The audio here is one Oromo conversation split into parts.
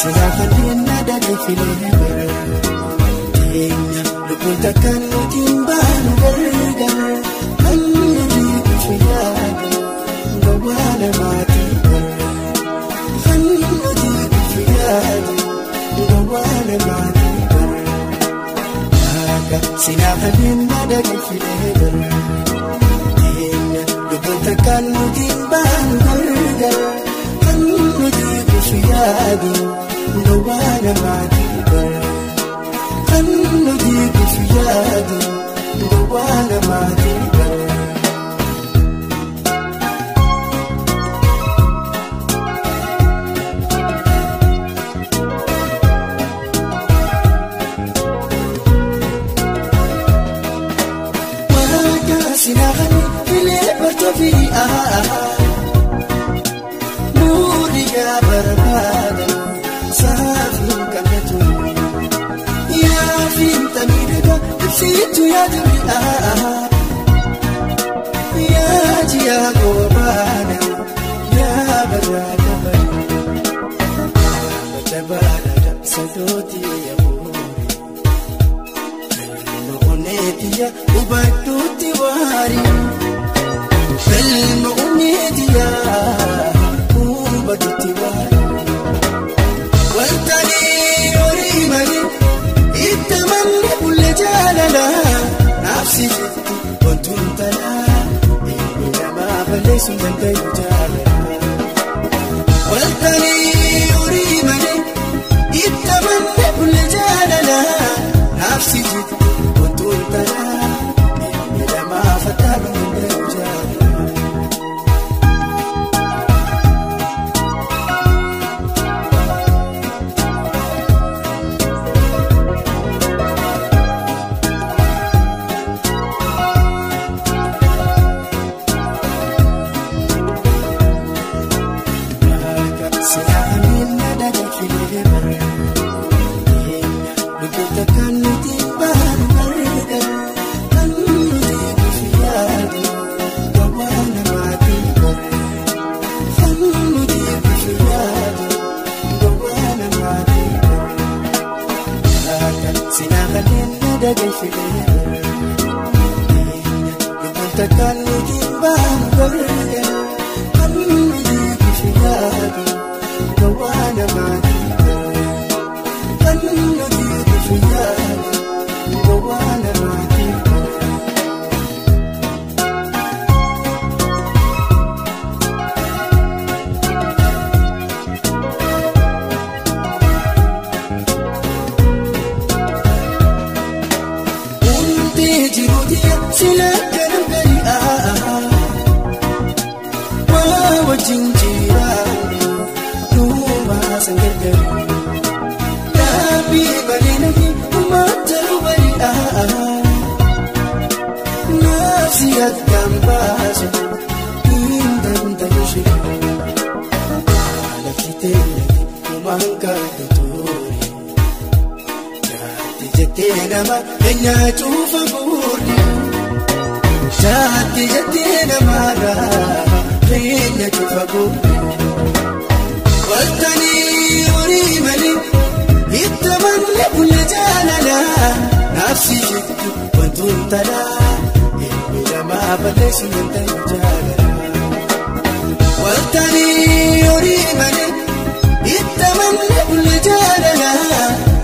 Sinaafanii nada deefilee tenya lubbun takka nuti baanu gargar kan nuti kufiyaadu gawwaana maatii kan nuti kufiyaadu gawwaana maatii takka sinaafanii nada deefilee tenya lubbun takka nuti baanu gargar kan nuti kufiyaadu gawwaana maatii kan nuti kufiyaadu gawwaana maatii waaqa sinaafani filee bartoofi nuuriyaa barbaada saafin kamatu yaafin tamiidhaga ibsitu yaaduri yaajiyaa goobaana yaa barbaada barbaada sadooti yabuuri kalma uneetiya ubadduutti waari kalma uneetiya ubadduutti waari wantani horii malee itti manni bulle jaalala naafsi jetti wantuun talaa inni namaa balleessuun danda'u jaalala wantani horii malee itti manni bulle jaalala naafsi jetti wantuun talaa inni namaa fataalu danda'u jaalala.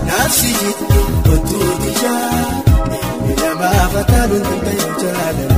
Nafsi jitu, betul dia, ini nama fatalun tentang jalan.